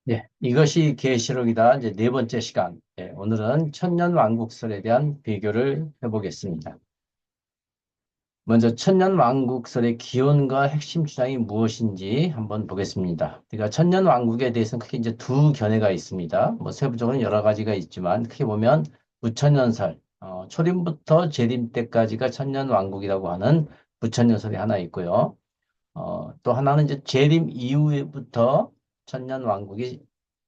네, 이것이 계시록이다. 이제 네 번째 시간. 네, 오늘은 천년왕국설에 대한 비교를 해보겠습니다. 먼저 천년왕국설의 기원과 핵심 주장이 무엇인지 한번 보겠습니다. 그러니까 천년왕국에 대해서는 크게 이제 두 견해가 있습니다. 뭐 세부적으로는 여러 가지가 있지만 크게 보면 무천년설, 초림부터 재림 때까지가 천년왕국이라고 하는 무천년설이 하나 있고요. 또 하나는 이제 재림 이후부터 천년왕국이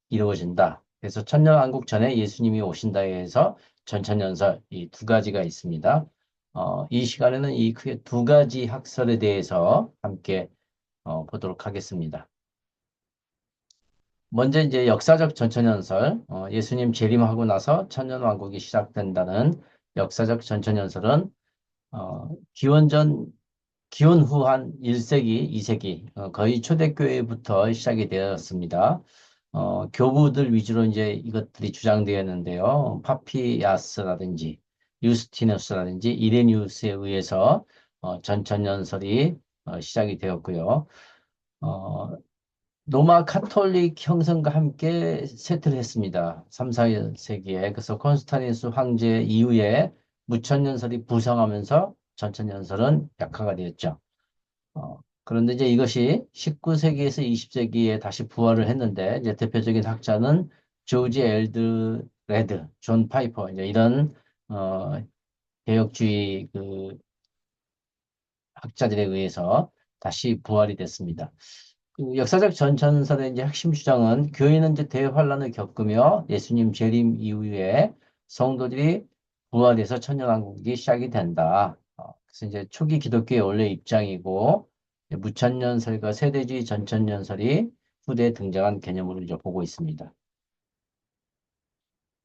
이루어진다. 그래서 천년왕국 전에 예수님이 오신다에 해서 전천년설 이 두 가지가 있습니다. 이 시간에는 이 크게 두 가지 학설에 대해서 함께 보도록 하겠습니다. 먼저 이제 역사적 전천년설, 예수님 재림하고 나서 천년왕국이 시작된다는 역사적 전천년설은 기원전 기원 후 한 1세기, 2세기, 거의 초대교회부터 시작이 되었습니다. 교부들 위주로 이제 이것들이 주장되었는데요. 파피야스라든지, 유스티누스라든지, 이레니우스에 의해서 전천년설이 시작이 되었고요. 어, 로마 카톨릭 형성과 함께 쇠퇴를 했습니다. 3, 4세기에. 그래서 콘스탄티누스 황제 이후에 무천년설이 부상하면서 전천년설은 약화가 되었죠. 그런데 이제 이것이 19세기에서 20세기에 다시 부활을 했는데, 이제 대표적인 학자는 조지 엘드 레드, 존 파이퍼, 이제 이런, 어, 개혁주의 그 학자들에 의해서 다시 부활이 됐습니다. 그 역사적 전천설의 이제 핵심 주장은 교회는 이제 대환란을 겪으며 예수님 재림 이후에 성도들이 부활해서 천년왕국이 시작이 된다. 그래서 이제 초기 기독교의 원래 입장이고 무천년설과 세대주의 전천년설이 후대에 등장한 개념으로 이제 보고 있습니다.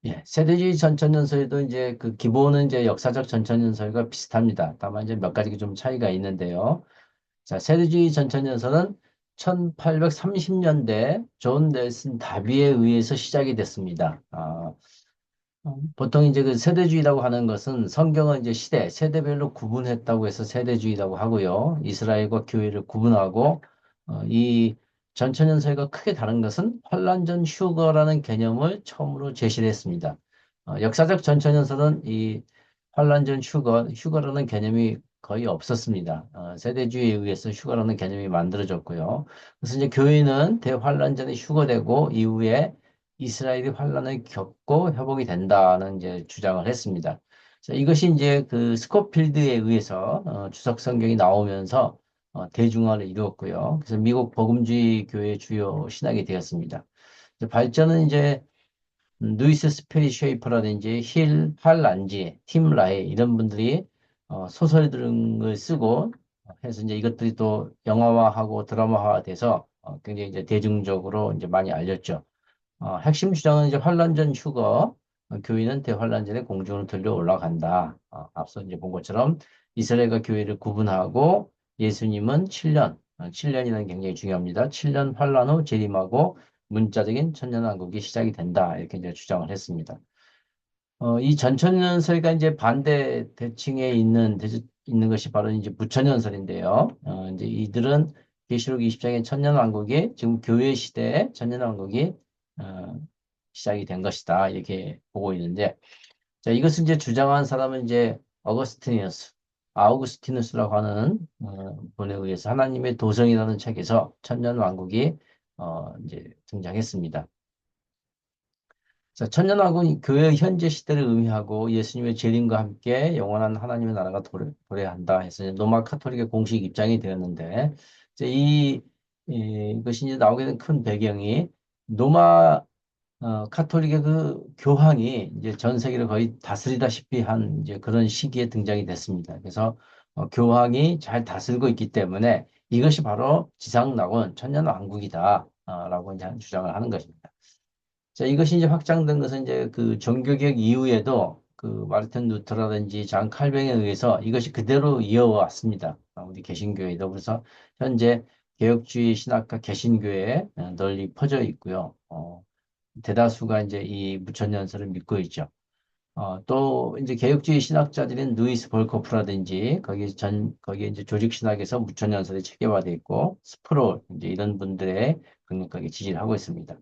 예, 세대주의 전천년설도 이제 그 기본은 이제 역사적 전천년설과 비슷합니다. 다만 이제 몇 가지 좀 차이가 있는데요. 자, 세대주의 전천년설은 1830년대 존 넬슨 다비에 의해서 시작이 됐습니다. 보통 이제 그 세대주의라고 하는 것은 성경은 이제 세대별로 구분했다고 해서 세대주의라고 하고요. 이스라엘과 교회를 구분하고, 이 전천년설과 크게 다른 것은 환란전 휴거라는 개념을 처음으로 제시를 했습니다. 역사적 전천년설은 이 환란전 휴거라는 개념이 거의 없었습니다. 세대주의에 의해서 휴거라는 개념이 만들어졌고요. 그래서 이제 교회는 대환란전이 휴거되고 이후에 이스라엘이 환란을 겪고 회복이 된다는 이제 주장을 했습니다. 자, 이것이 이제 그 스코필드에 의해서 주석 성경이 나오면서 대중화를 이루었고요. 그래서 미국 복음주의 교회의 주요 신학이 되었습니다. 이제 발전은 이제 루이스 스페리 쉐이퍼라든지 힐 할란지, 팀 라해 이런 분들이 소설 등을 쓰고 해서 이제 이것들이 또 영화화하고 드라마화돼서 굉장히 이제 대중적으로 이제 많이 알렸죠. 핵심 주장은 이제 환란전 휴거, 교회는 대환란전의 공중으로 들려 올라간다. 앞서 이제 본 것처럼 이스라엘과 교회를 구분하고 예수님은 7년, 7년이라는 굉장히 중요합니다. 7년 환란 후 재림하고 문자적인 천년왕국이 시작이 된다. 이렇게 이제 주장을 했습니다. 이 전천년설과 이제 반대 대칭에 있는 것이 바로 이제 부천년설인데요. 이제 이들은 계시록 20장의 천년왕국이 지금 교회 시대의 천년왕국이 어, 시작이 된 것이다. 이렇게 보고 있는데, 자, 이것을 이제 주장한 사람은 이제 아우구스티누스라고 하는 분에 의해서 하나님의 도성이라는 책에서 천년왕국이 이제 등장했습니다. 자, 천년왕국은 교회의 현재 시대를 의미하고 예수님의 재림과 함께 영원한 하나님의 나라가 도래한다 해서 이제 로마 카톨릭의 공식 입장이 되었는데, 이제 이것이 이제 나오게 된 큰 배경이 로마 카톨릭의 그 교황이 이제 전 세계를 거의 다스리다시피 한 이제 그런 시기에 등장이 됐습니다. 그래서 교황이 잘 다스리고 있기 때문에 이것이 바로 지상낙원 천년왕국이다, 라고 이제 주장을 하는 것입니다. 자, 이것이 이제 확장된 것은 이제 그 종교개혁 이후에도 그 마르틴 루터라든지 잔 칼뱅에 의해서 이것이 그대로 이어왔습니다. 우리 개신교회도. 그래서 현재 개혁주의 신학과 개신교회에 널리 퍼져 있고요. 대다수가 이제 이 무천년설을 믿고 있죠. 또 이제 개혁주의 신학자들인 루이스 볼코프라든지 거기에 이제 조직 신학에서 무천년설이 체계화되어 있고 스프롤 이제 이런 분들의 강력하게 지지를 하고 있습니다.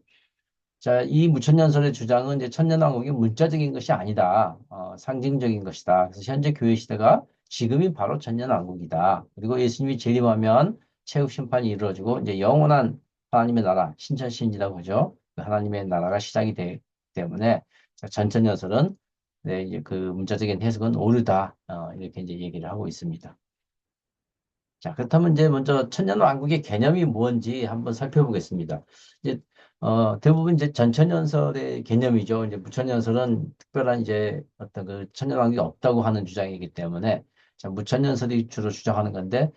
자, 이 무천년설의 주장은 이제 천년왕국이 문자적인 것이 아니다. 상징적인 것이다. 그래서 현재 교회 시대가 지금이 바로 천년왕국이다. 그리고 예수님이 재림하면 최후 심판이 이루어지고 이제 영원한 하나님의 나라, 신천신이라고 하죠. 그 하나님의 나라가 시작이 되기 때문에 자, 전천년설은 네, 이제 그 문자적인 해석은 옳다. 이렇게 이제 얘기를 하고 있습니다. 자, 그렇다면 이제 먼저 천년왕국의 개념이 뭔지 한번 살펴보겠습니다. 이제 대부분 이제 전천년설의 개념이죠. 이제 무천년설은 특별한 이제 어떤 그 천년왕국이 없다고 하는 주장이기 때문에 자, 무천년설이 주로 주장하는 건데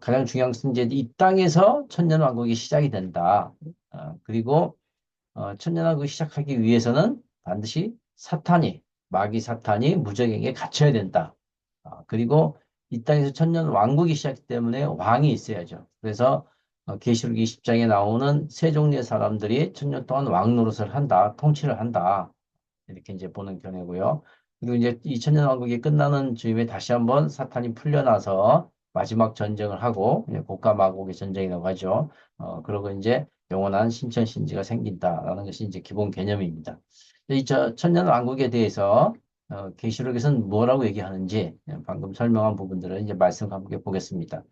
가장 중요한 것은 이제 이 땅에서 천년왕국이 시작이 된다. 그리고 천년왕국이 시작하기 위해서는 반드시 마귀 사탄이 무적에게 갇혀야 된다. 그리고 이 땅에서 천년 왕국이 시작했기 때문에 왕이 있어야죠. 그래서 계시록 20장에 나오는 세 종류의 사람들이 천년 동안 왕 노릇을 한다, 통치를 한다. 이렇게 이제 보는 견해고요. 그리고 이제 이 천년 왕국이 끝나는 즈음에 다시 한번 사탄이 풀려나서 마지막 전쟁을 하고 이제 고가 마곡의 전쟁이라고 하죠. 그러고 이제 영원한 신천신지가 생긴다라는 것이 이제 기본 개념입니다. 이 천년 왕국에 대해서 계시록에서는 뭐라고 얘기하는지 방금 설명한 부분들을 이제 말씀 함께 보겠습니다.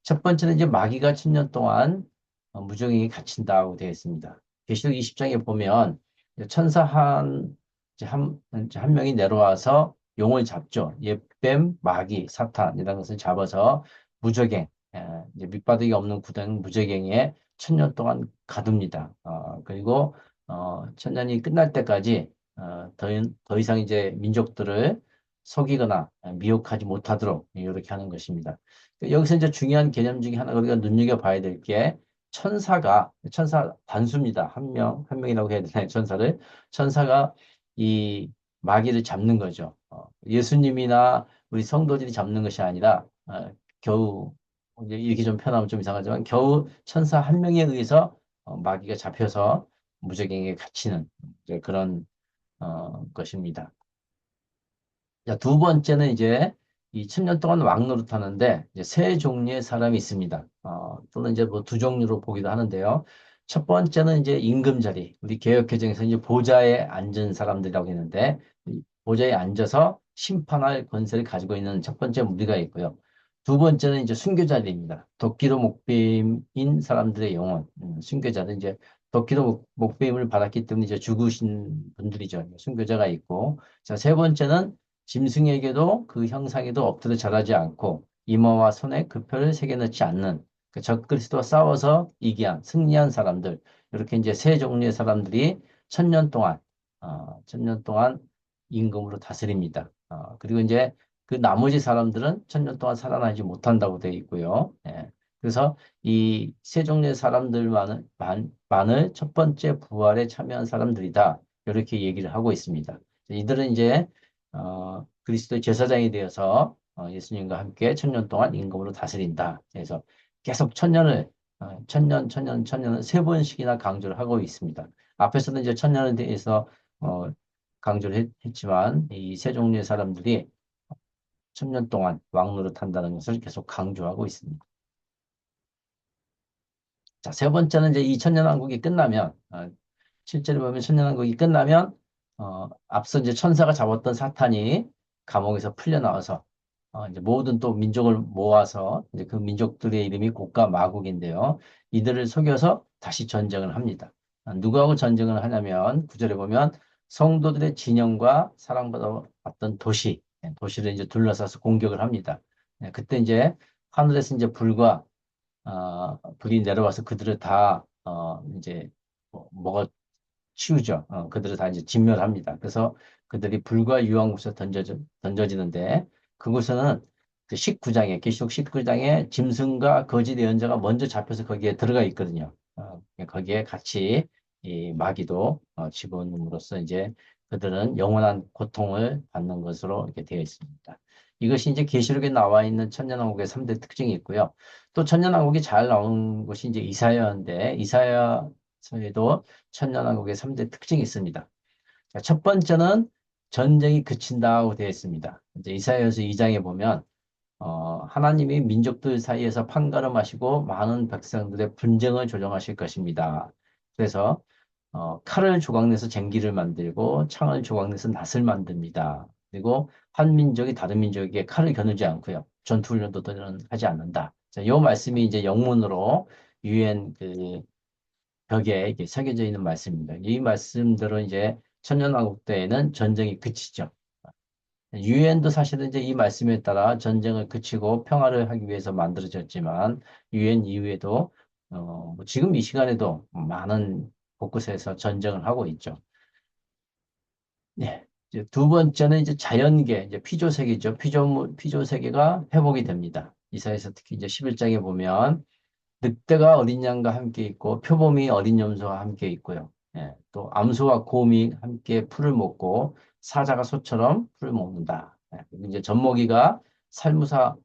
첫 번째는 이제 마귀가 1000년 동안 무정행에 갇힌다고 되어 있습니다. 계시록 20장에 보면 천사 이제 한 명이 내려와서 용을 잡죠. 옛뱀, 마귀, 사탄 이런 것을 잡아서 무적행, 이제 밑바닥이 없는 구덩 무적행에 1000년 동안 가둡니다. 그리고 천년이 끝날 때까지 더 이상 이제 민족들을 속이거나 미혹하지 못하도록 이렇게 하는 것입니다. 여기서 이제 중요한 개념 중에 하나 우리가 눈여겨봐야 될 게 천사 단수입니다. 한 명이라고 해야 되나요? 천사를. 천사가 이 마귀를 잡는 거죠. 예수님이나 우리 성도들이 잡는 것이 아니라 겨우 이제 이렇게 좀 표현하면 좀 이상하지만 겨우 천사 한 명에 의해서 마귀가 잡혀서 무적행에 갇히는 이제 그런 것입니다. 자, 두 번째는 이제 이 천년 동안 왕노릇 하는데 이제 세 종류의 사람이 있습니다. 또는 이제 뭐 두 종류로 보기도 하는데요. 첫 번째는 이제 임금자리, 우리 개혁개정에서 이제 보좌에 앉은 사람들이라고 했는데 이 보좌에 앉아서 심판할 권세를 가지고 있는 첫 번째 무리가 있고요. 두 번째는 이제 순교자들입니다. 도끼로 목베인 사람들의 영혼, 순교자들 이제 도끼로 목베임을 받았기 때문에 이제 죽으신 분들이죠. 순교자가 있고, 자, 세 번째는 짐승에게도 그 형상에도 엎드려 절하지 않고 이마와 손에 그 표를 새겨넣지 않는 그 적그리스도와 싸워서 이기한 승리한 사람들 이렇게 이제 세 종류의 사람들이 천년 동안 임금으로 다스립니다. 그리고 이제 그 나머지 사람들은 천년 동안 살아나지 못한다고 되어 있고요. 예. 그래서 이 세 종류의 사람들만을 첫 번째 부활에 참여한 사람들이다. 이렇게 얘기를 하고 있습니다. 이들은 이제 그리스도의 제사장이 되어서 예수님과 함께 천년 동안 임금으로 다스린다. 그래서 계속 천년을 세 번씩이나 강조를 하고 있습니다. 앞에서는 이제 천년에 대해서 강조를 했지만 이 세 종류의 사람들이 천년 동안 왕노릇 한다는 것을 계속 강조하고 있습니다. 자, 세 번째는 이제 이 천년왕국이 끝나면 실제로 보면 천년왕국이 끝나면 앞서 이제 천사가 잡았던 사탄이 감옥에서 풀려나와서 이제 모든 또 민족을 모아서 이제 그 민족들의 이름이 곡과 마곡인데요. 이들을 속여서 다시 전쟁을 합니다. 누구하고 전쟁을 하냐면 구절에 보면 성도들의 진영과 사랑받았던 도시를 이제 둘러싸서 공격을 합니다. 그때 이제 하늘에서 이제 불이 내려와서 그들을 다 이제 먹어 치우죠. 그들을 다 이제 진멸합니다. 그래서 그들이 불과 유황못에 던져지는데 그곳에는 그 19장에 계시록 19장에 짐승과 거짓 예언자가 먼저 잡혀서 거기에 들어가 있거든요. 거기에 같이 이 마귀도 집어넣음으로써 이제 그들은 영원한 고통을 받는 것으로 이렇게 되어 있습니다. 이것이 이제 계시록에 나와 있는 천년왕국의 3대 특징이 있고요. 또 천년왕국이 잘 나온 곳이 이제 이사야인데 이사야서에도 천년왕국의 3대 특징이 있습니다. 자, 첫 번째는 전쟁이 그친다고 되어 있습니다. 이제 이사야서 2장에 보면 하나님이 민족들 사이에서 판가름하시고 많은 백성들의 분쟁을 조정하실 것입니다. 그래서 칼을 조각내서 쟁기를 만들고 창을 조각내서 낫을 만듭니다. 그리고 한 민족이 다른 민족에게 칼을 겨누지 않고요. 전투훈련도 하지 않는다. 자, 요 말씀이 이제 영문으로 유엔 그 벽에 이렇게 새겨져 있는 말씀입니다. 이 말씀대로 이제 천년왕국 때에는 전쟁이 그치죠. 유엔도 사실은 이제 이 말씀에 따라 전쟁을 그치고 평화를 하기 위해서 만들어졌지만 유엔 이후에도 뭐 지금 이 시간에도 많은 곳곳에서 전쟁을 하고 있죠. 네. 이제 두 번째는 이제 자연계, 이제 피조세계죠. 피조세계가 회복이 됩니다. 이사에서 특히 이제 11장에 보면 늑대가 어린 양과 함께 있고 표범이 어린 염소와 함께 있고요. 예, 또 암소와 곰이 함께 풀을 먹고 사자가 소처럼 풀을 먹는다. 예, 그리고 이제 젖먹이가 살무사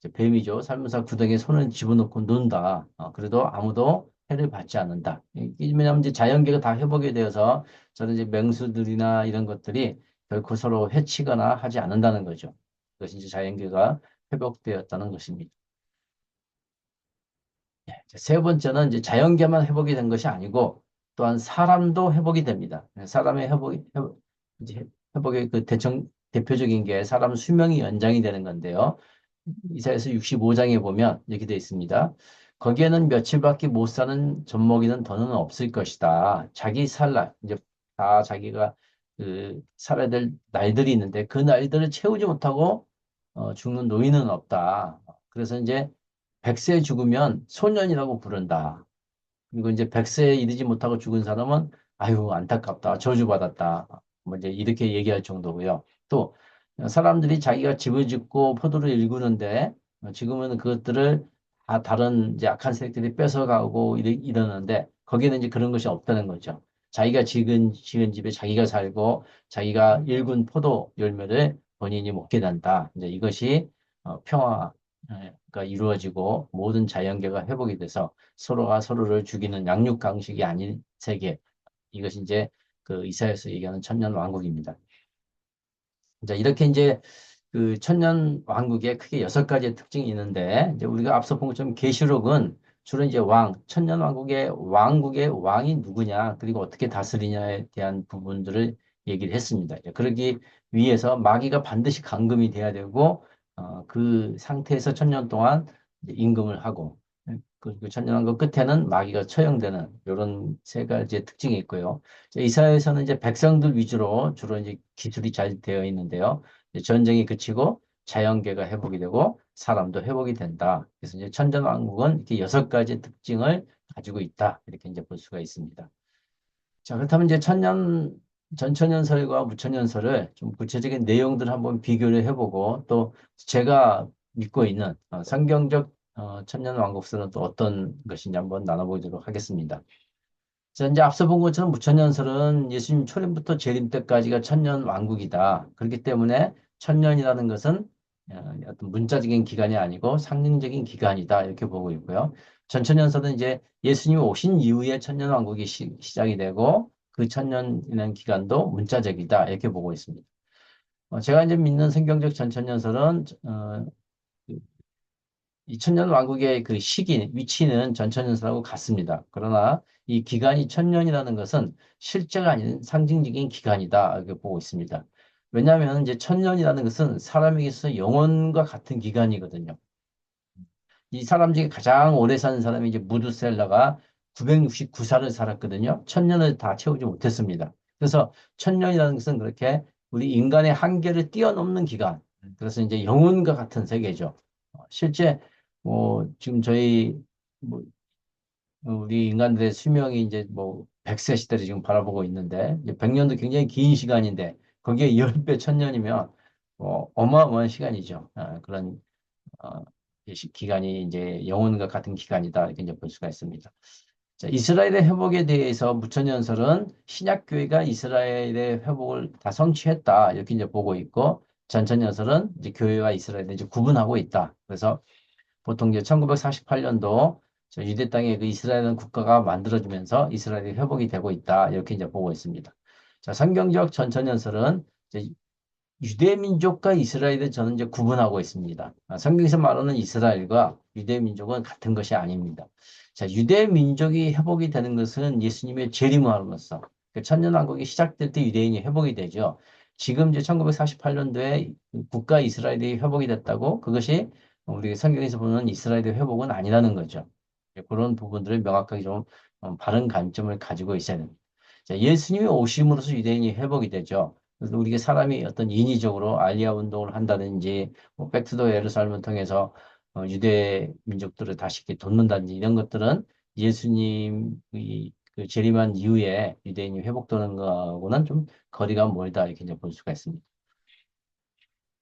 이제 뱀이죠. 살무사 구덩이에 손을 집어넣고 논다. 그래도 아무도 해를 받지 않는다. 왜냐하면 이제 자연계가 다 회복이 되어서 저는 이제 맹수들이나 이런 것들이 결코 서로 해치거나 하지 않는다는 거죠. 그것이 이제 자연계가 회복되었다는 것입니다. 이제 세 번째는 이제 자연계만 회복이 된 것이 아니고 또한 사람도 회복이 됩니다. 사람의 이제 회복의 그 대표적인 게 사람 수명이 연장이 되는 건데요. 이사야서 65장에 보면 이렇게 되어 있습니다. 거기에는 며칠밖에 못 사는 젖먹이는 더는 없을 것이다. 자기 살 날, 이제 다 자기가 그 살아야 될 날들이 있는데 그 날들을 채우지 못하고 죽는 노인은 없다. 그래서 이제 100세 죽으면 소년이라고 부른다. 그리고 이제 100세에 이르지 못하고 죽은 사람은 아유 안타깝다. 저주받았다. 뭐 이제 이렇게 얘기할 정도고요. 또 사람들이 자기가 집을 짓고 포도를 일구는데 지금은 그것들을 다 다른 이제 악한 세력들이 뺏어가고 이러는데 거기에는 이제 그런 것이 없다는 거죠. 자기가 지은 집에 자기가 살고 자기가 일군 포도 열매를 본인이 먹게 된다. 이제 이것이 평화가 이루어지고 모든 자연계가 회복이 돼서 서로가 서로를 죽이는 양육 강식이 아닌 세계. 이것이 이제 그 이사야서 얘기하는 천년 왕국입니다. 자, 이렇게 이제 그 천년 왕국에 크게 6가지의 특징이 있는데 이제 우리가 앞서 본 것처럼 계시록은 주로 이제 천년 왕국의 왕이 누구냐 그리고 어떻게 다스리냐에 대한 부분들을 얘기를 했습니다. 그러기 위해서 마귀가 반드시 감금이 돼야 되고 그 상태에서 천년 동안 이제 임금을 하고 그 천년왕국 끝에는 마귀가 처형되는 이런 세 가지의 특징이 있고요. 이사야에서는 이제 백성들 위주로 주로 이제 기술이 잘 되어 있는데요. 이제 전쟁이 그치고 자연계가 회복이 되고 사람도 회복이 된다. 그래서 이제 천년왕국은 이렇게 6가지 특징을 가지고 있다. 이렇게 이제 볼 수가 있습니다. 자, 그렇다면 이제 전천년설과 무천년설을 좀 구체적인 내용들을 한번 비교를 해보고 또 제가 믿고 있는 성경적 천년왕국설은 또 어떤 것인지 한번 나눠보도록 하겠습니다. 자, 이제 앞서 본 것처럼 무천년설은 예수님 초림부터 재림 때까지가 천년왕국이다. 그렇기 때문에 천년이라는 것은 어떤 문자적인 기간이 아니고 상징적인 기간이다. 이렇게 보고 있고요. 전천년설은 이제 예수님이 오신 이후에 천년왕국이 시작이 되고 그 천년이라는 기간도 문자적이다. 이렇게 보고 있습니다. 제가 이제 믿는 성경적 전천년설은 이 천년왕국의 그 시기, 위치는 전천년설하고 같습니다. 그러나 이 기간이 천년이라는 것은 실제가 아닌 상징적인 기간이다. 이렇게 보고 있습니다. 왜냐하면 이제 천년이라는 것은 사람에게 있어서 영원과 같은 기간이거든요. 이 사람 중에 가장 오래 사는 사람이 이제 무드셀라가 969살을 살았거든요. 천년을 다 채우지 못했습니다. 그래서 천년이라는 것은 그렇게 우리 인간의 한계를 뛰어넘는 기간. 그래서 이제 영혼과 같은 세계죠. 실제 지금 저희 뭐 우리 인간들의 수명이 이제 뭐 100세 시대를 지금 바라보고 있는데 이제 100년도 굉장히 긴 시간인데 거기에 10배 천년이면 어마어마한 시간이죠. 그런 기간이 이제 영혼과 같은 기간이다 이렇게 이제 볼 수가 있습니다. 자, 이스라엘의 회복에 대해서 무천년설은 신약교회가 이스라엘의 회복을 다 성취했다 이렇게 이제 보고 있고 전천년설은 이제 교회와 이스라엘을 이제 구분하고 있다. 그래서 보통 이제 1948년도 유대 땅에 그 이스라엘은 국가가 만들어지면서 이스라엘이 회복이 되고 있다 이렇게 이제 보고 있습니다. 자, 성경적 전천년설은 이제 유대 민족과 이스라엘을 저는 이제 구분하고 있습니다. 성경에서 말하는 이스라엘과 유대 민족은 같은 것이 아닙니다. 자, 유대 민족이 회복이 되는 것은 예수님의 재림으로써 그 천년왕국이 시작될 때 유대인이 회복이 되죠. 지금 이제 1948년도에 국가 이스라엘이 회복이 됐다고 그것이 우리 성경에서 보는 이스라엘의 회복은 아니라는 거죠. 그런 부분들을 명확하게 좀 바른 관점을 가지고 있어야 됩니다. 자, 예수님이 오심으로써 유대인이 회복이 되죠. 그래서 우리가 사람이 어떤 인위적으로 알리아 운동을 한다든지, 뭐 백투더 예루살렘을 통해서 유대 민족들을 다시 이렇게 돕는다든지 이런 것들은 예수님이 그 재림한 이후에 유대인이 회복되는 거하고는 좀 거리가 멀다 이렇게 이제 볼 수가 있습니다.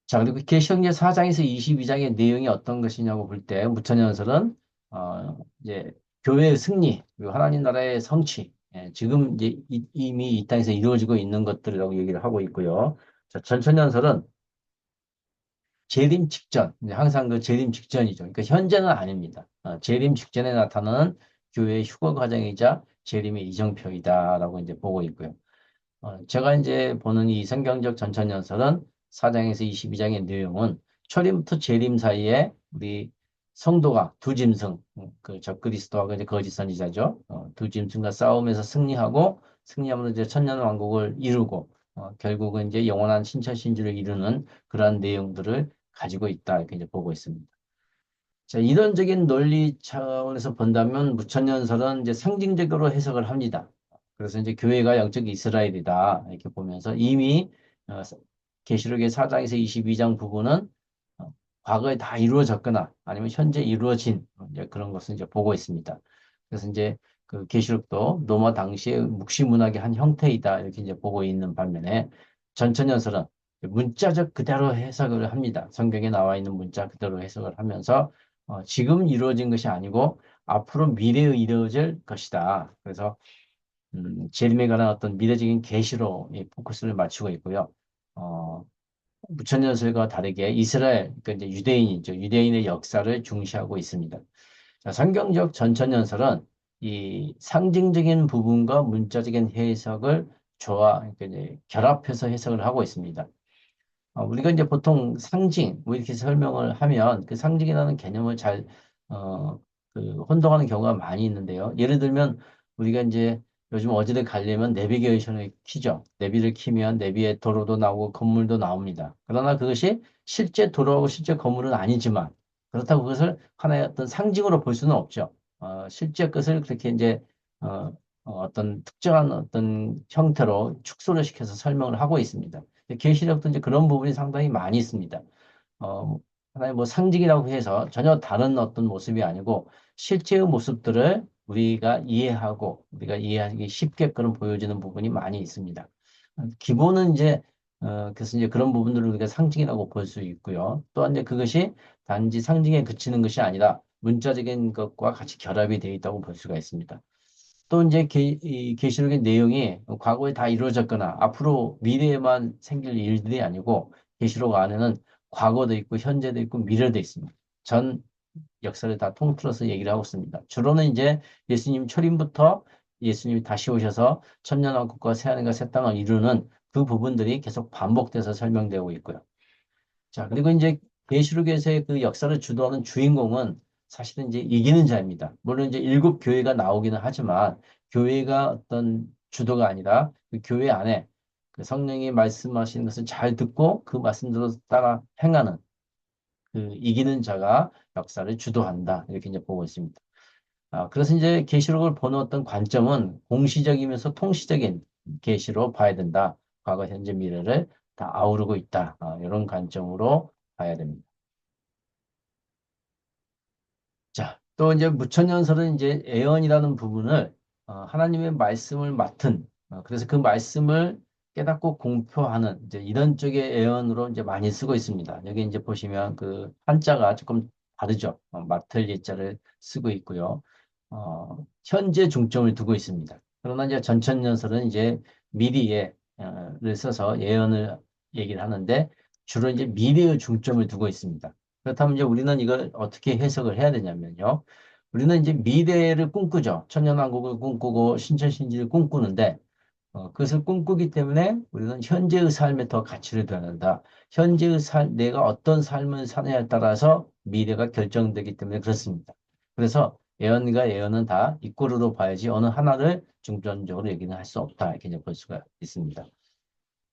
자, 그리고 계시록 4장에서 22장의 내용이 어떤 것이냐고 볼 때 무천년설은 이제 교회의 승리, 그리고 하나님 나라의 성취, 지금 이제 이미 이 땅에서 이루어지고 있는 것들이라고 얘기를 하고 있고요. 자, 전천년설은 재림 직전, 이제 항상 그 재림 직전이죠. 그러니까 현재는 아닙니다. 재림 직전에 나타나는 교회의 휴거 과정이자 재림의 이정표이다라고 이제 보고 있고요. 제가 이제 보는 이 성경적 전천연설은 4장에서 22장의 내용은 초림부터 재림 사이에 우리 성도가 두 짐승, 그 적그리스도하고 이제 거짓 선지자죠. 두 짐승과 싸움에서 승리하고 승리하면 이제 천년 왕국을 이루고 결국은 이제 영원한 신천신주를 이루는 그러한 내용들을 가지고 있다 이렇게 이제 보고 있습니다. 자, 이론적인 논리 차원에서 본다면 무천년설은 이제 상징적으로 해석을 합니다. 그래서 이제 교회가 영적 이스라엘이다 이렇게 보면서 이미 어, 계시록의 4장에서 22장 부분은 과거에 다 이루어졌거나 아니면 현재 이루어진 이제 그런 것을 이제 보고 있습니다. 그래서 이제 그 계시록도 로마 당시의 묵시문학의 한 형태이다 이렇게 이제 보고 있는 반면에 전천연설은 문자적 그대로 해석을 합니다. 성경에 나와 있는 문자 그대로 해석을 하면서 지금 이루어진 것이 아니고 앞으로 미래에 이루어질 것이다. 그래서 재림에 관한 어떤 미래적인 계시로 이 포커스를 맞추고 있고요. 어, 무천년설과 다르게 이스라엘, 그러니까 이제 유대인이죠. 유대인의 역사를 중시하고 있습니다. 자, 성경적 전천년설은 이 상징적인 부분과 문자적인 해석을 그러니까 이제 결합해서 해석을 하고 있습니다. 우리가 이제 보통 상징, 뭐 이렇게 설명을 하면 그 상징이라는 개념을 어, 혼동하는 경우가 많이 있는데요. 예를 들면 우리가 이제 요즘 어디를 가려면 내비게이션을 키죠. 내비를 키면 내비에 도로도 나오고 건물도 나옵니다. 그러나 그것이 실제 도로하고 실제 건물은 아니지만 그렇다고 그것을 하나의 어떤 상징으로 볼 수는 없죠. 실제 것을 그렇게 이제 어, 어떤 특정한 어떤 형태로 축소를 시켜서 설명을 하고 있습니다. 계시록도 이제 그런 부분이 상당히 많이 있습니다. 어, 하나의 뭐 상징이라고 해서 전혀 다른 어떤 모습이 아니고 실제의 모습들을 우리가 이해하기 쉽게끔 보여지는 부분이 많이 있습니다. 기본은 이제 그래서 이제 그런 부분들을 우리가 상징이라고 볼 수 있고요. 또한 이제 그것이 단지 상징에 그치는 것이 아니라 문자적인 것과 같이 결합이 되어 있다고 볼 수가 있습니다. 또 이제 이 계시록의 내용이 과거에 다 이루어졌거나 앞으로 미래에만 생길 일들이 아니고 계시록 안에는 과거도 있고 현재도 있고 미래도 있습니다. 전 역사를 다 통틀어서 얘기를 하고 있습니다. 주로는 이제 예수님 초림부터 예수님이 다시 오셔서 천년왕국과 새하늘과 새 땅을 이루는 그 부분들이 계속 반복돼서 설명되고 있고요. 자, 그리고 이제 계시록에서의 그 역사를 주도하는 주인공은 사실은 이제 이기는 자입니다. 물론 이제 일곱 교회가 나오기는 하지만 교회가 어떤 주도가 아니라 그 교회 안에 그 성령이 말씀하시는 것을 잘 듣고 그 말씀대로 따라 행하는 그 이기는 자가 역사를 주도한다. 이렇게 이제 보고 있습니다. 그래서 이제 계시록을 보는 어떤 관점은 공시적이면서 통시적인 계시로 봐야 된다. 과거, 현재, 미래를 다 아우르고 있다. 이런 관점으로 봐야 됩니다. 자, 또 이제 무천년설은 이제 애언이라는 부분을 하나님의 말씀을 맡은 그래서 그 말씀을 깨닫고 공표하는 이제 이런 쪽의 애언으로 이제 많이 쓰고 있습니다. 여기 이제 보시면 그 한자가 조금 다르죠. 맡을 예자를 쓰고 있고요. 현재 중점을 두고 있습니다. 그러나 이제 전천년설은 이제 미리에를 써서 예언을 얘기를 하는데 주로 이제 미래의 중점을 두고 있습니다. 그렇다면 이제 우리는 이걸 어떻게 해석을 해야 되냐면요. 우리는 이제 미래를 꿈꾸죠. 천년왕국을 꿈꾸고 신천신지를 꿈꾸는데 그것을 꿈꾸기 때문에 우리는 현재의 삶에 더 가치를 두는다. 현재의 내가 어떤 삶을 사느냐에 따라서 미래가 결정되기 때문에 그렇습니다. 그래서 예언과 예언은 다 이꼬르로 봐야지 어느 하나를 중점적으로 얘기는 할 수 없다. 이렇게 이제 볼 수가 있습니다.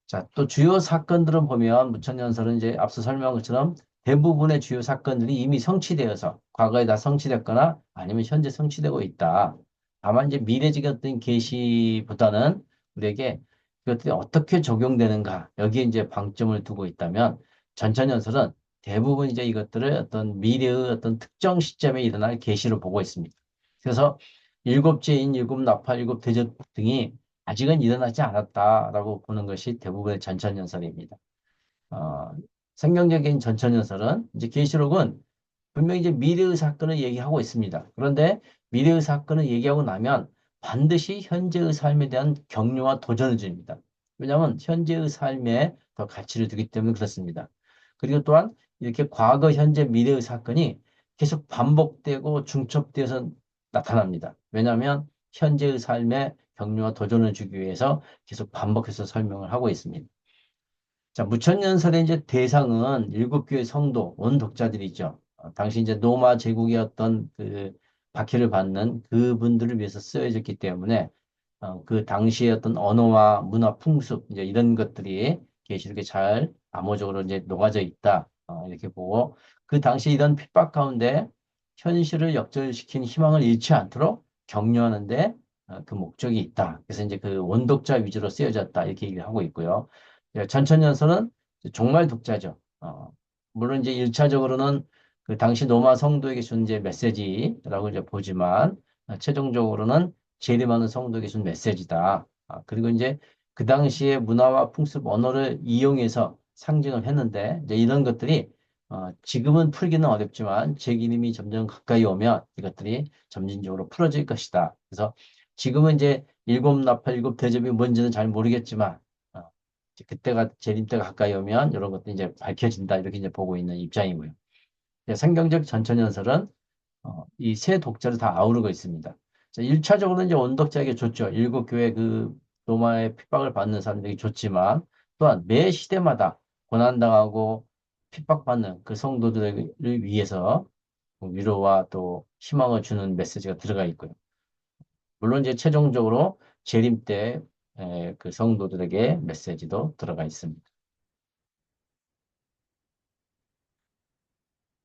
자, 또 주요 사건들은 보면 무천년설은 이제 앞서 설명한 것처럼 대부분의 주요 사건들이 이미 성취되어서 과거에 다 성취됐거나 아니면 현재 성취되고 있다. 다만 이제 미래적인 어떤 계시보다는 우리에게 그것들이 어떻게 적용되는가 여기에 이제 방점을 두고 있다면 전천연설은 대부분 이제 이것들을 어떤 미래의 어떤 특정 시점에 일어날 계시를 보고 있습니다. 그래서 일곱 죄인, 일곱 나팔, 일곱 대접 등이 아직은 일어나지 않았다라고 보는 것이 대부분의 전천연설입니다. 어, 성경적인 전천연설은 이제 계시록은 분명히 이제 미래의 사건을 얘기하고 있습니다. 그런데 미래의 사건을 얘기하고 나면 반드시 현재의 삶에 대한 격려와 도전을 줍니다. 왜냐하면 현재의 삶에 더 가치를 두기 때문에 그렇습니다. 그리고 또한 이렇게 과거, 현재, 미래의 사건이 계속 반복되고 중첩되어서 나타납니다. 왜냐하면 현재의 삶에 격려와 도전을 주기 위해서 계속 반복해서 설명을 하고 있습니다. 자, 무천년설의 이제 대상은 일곱 교회 성도, 온 독자들이죠. 당시 이제 로마 제국이었던 그 박해를 받는 그분들을 위해서 쓰여졌기 때문에 그 당시의 어떤 언어와 문화 풍습 이제 이런 것들이 계시록에 잘 암호적으로 이제 녹아져 있다. 이렇게 보고 그 당시 이런 핍박 가운데 현실을 역전시킨 희망을 잃지 않도록 격려하는데 그 목적이 있다. 그래서 이제 그 원독자 위주로 쓰여졌다. 이렇게 얘기를 하고 있고요. 전천연서는 종말 독자죠. 물론 이제 1차적으로는 그 당시 로마 성도에게 준 이제 메시지라고 이제 보지만 최종적으로는 재림하는 성도에게 준 메시지다. 그리고 이제 그 당시의 문화와 풍습 언어를 이용해서 상징을 했는데 이제 이런 것들이 지금은 풀기는 어렵지만 재기림이 점점 가까이 오면 이것들이 점진적으로 풀어질 것이다. 그래서 지금은 이제 일곱 나팔, 일곱 대접이 뭔지는 잘 모르겠지만 이제 그때가 재림 때가 가까이 오면 이런 것도 이제 밝혀진다 이렇게 이제 보고 있는 입장이고요. 성경적 전천연설은 이 세 독자를 다 아우르고 있습니다. 자, 1차적으로 이제 원독자에게 줬죠. 일곱 교회 그 로마의 핍박을 받는 사람들에게 줬지만 또한 매 시대마다 고난당하고 핍박받는 그 성도들을 위해서 위로와 또 희망을 주는 메시지가 들어가 있고요. 물론 이제 최종적으로 재림 때 그 성도들에게 메시지도 들어가 있습니다.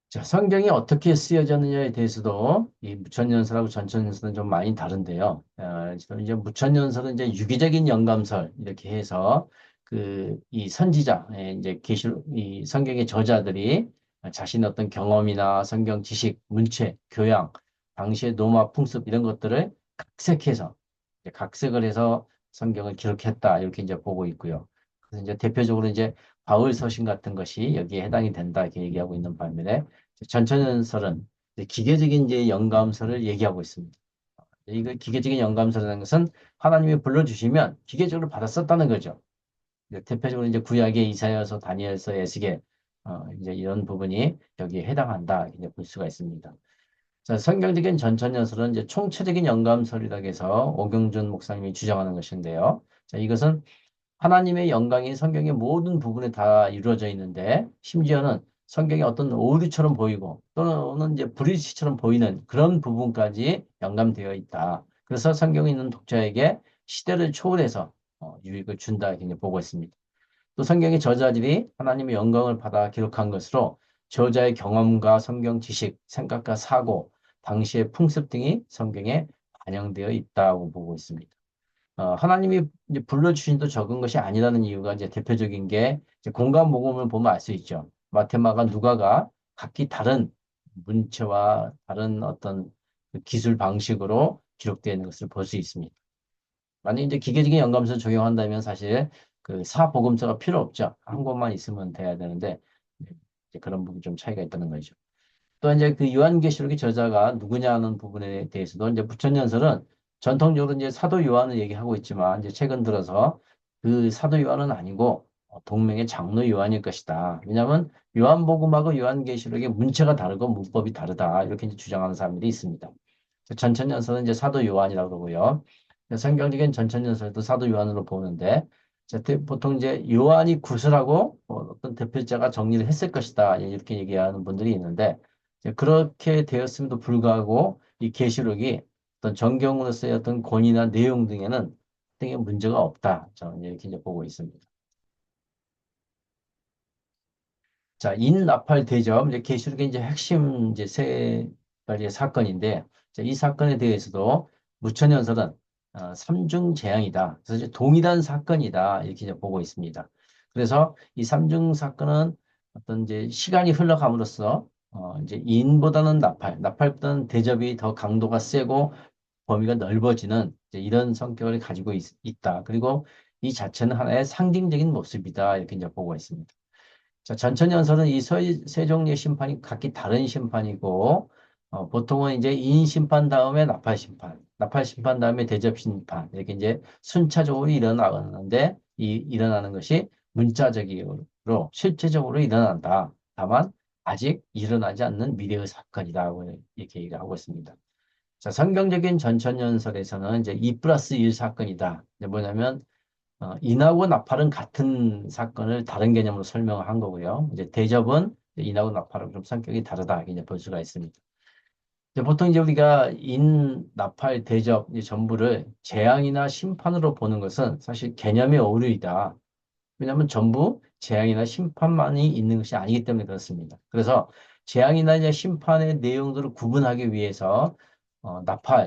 자, 성경이 어떻게 쓰여졌느냐에 대해서도 이 무천연설하고 전천연설은 좀 많이 다른데요. 이제 무천연설은 이제 유기적인 영감설 이렇게 해서 그 이 선지자, 이제 이 성경의 저자들이 자신의 어떤 경험이나 성경 지식, 문체, 교양, 당시의 로마 풍습 이런 것들을 각색해서 각색을 해서 성경을 기록했다 이렇게 이제 보고 있고요. 그래서 이제 대표적으로 이제 바울 서신 같은 것이 여기에 해당이 된다 이렇게 얘기하고 있는 반면에 전천연설은 기계적인 이제 영감설을 얘기하고 있습니다. 이거 기계적인 영감설이라는 것은 하나님이 불러주시면 기계적으로 받아 썼다는 거죠. 대표적으로 이제 구약의 이사야서, 다니엘서, 에스겔 이제 이런 부분이 여기에 해당한다 이제 볼 수가 있습니다. 자, 성경적인 전천연설은 이제 총체적인 영감설이라고 해서 오경준 목사님이 주장하는 것인데요. 자, 이것은 하나님의 영광이 성경의 모든 부분에 다 이루어져 있는데 심지어는 성경이 어떤 오류처럼 보이고 또는 이제 불일치처럼 보이는 그런 부분까지 영감되어 있다. 그래서 성경에 있는 독자에게 시대를 초월해서 유익을 준다 이렇게 보고 있습니다. 또 성경의 저자들이 하나님의 영광을 받아 기록한 것으로 저자의 경험과 성경 지식, 생각과 사고, 당시의 풍습 등이 성경에 반영되어 있다고 보고 있습니다. 하나님이 이제 불러주신도 적은 것이 아니라는 이유가 이제 대표적인 게 이제 공간 모범을 보면 알 수 있죠. 마테마가 누가가 각기 다른 문체와 다른 어떤 그 기술 방식으로 기록되어 있는 것을 볼 수 있습니다. 만약 이제 기계적인 연감술 적용한다면 사실 그 사복음서가 필요 없죠. 한 권만 있으면 돼야 되는데 이제 그런 부분 좀 차이가 있다는 거죠. 또 이제 그 요한계시록의 저자가 누구냐 하는 부분에 대해서도 이제 부천연설은 전통적으로 이제 사도 요한을 얘기하고 있지만 이제 최근 들어서 그 사도 요한은 아니고 동명의 장로 요한일 것이다. 왜냐하면 요한복음하고 요한계시록의 문체가 다르고 문법이 다르다. 이렇게 이제 주장하는 사람들이 있습니다. 전천연설은 이제 사도 요한이라고 그러고요. 성경적인 전천연설도 사도 요한으로 보는데, 자, 보통 이제 요한이 구슬하고 어떤 대표자가 정리를 했을 것이다 이렇게 얘기하는 분들이 있는데, 이제 그렇게 되었음에도 불구하고 이 계시록이 어떤 정경으로서의 어떤 권위나 내용 등에는 등의 문제가 없다. 저는 이렇게 이제 보고 있습니다. 자, 인나팔 대접, 이제 계시록의 이제 핵심 이제 세 가지의 사건인데, 자, 이 사건에 대해서도 무천연설은 삼중 재앙이다. 그래서 이제 동일한 사건이다. 이렇게 이제 보고 있습니다. 그래서 이 삼중 사건은 어떤 이제 시간이 흘러감으로써 이제 인보다는 나팔보다는 대접이 더 강도가 세고 범위가 넓어지는 이제 이런 성격을 가지고 있다. 그리고 이 자체는 하나의 상징적인 모습이다. 이렇게 이제 보고 있습니다. 자, 전천연설은 이 세종의 심판이 각기 다른 심판이고, 보통은 이제 인심판 다음에 나팔심판, 나팔심판 다음에 대접심판, 이렇게 이제 순차적으로 일어나는데, 일어나는 것이 문자적으로, 실제적으로 일어난다. 다만, 아직 일어나지 않는 미래의 사건이라고 이렇게 얘기하고 있습니다. 자, 성경적인 전천연설에서는 이제 2 플러스 1 사건이다. 이제 뭐냐면, 인하고 나팔은 같은 사건을 다른 개념으로 설명한 거고요. 이제 대접은 인하고 나팔은 좀 성격이 다르다. 이제 볼 수가 있습니다. 이제 보통 이제 우리가 인, 나팔, 대접 이 전부를 재앙이나 심판으로 보는 것은 사실 개념의 오류이다. 왜냐하면 전부 재앙이나 심판만이 있는 것이 아니기 때문에 그렇습니다. 그래서 재앙이나 이제 심판의 내용들을 구분하기 위해서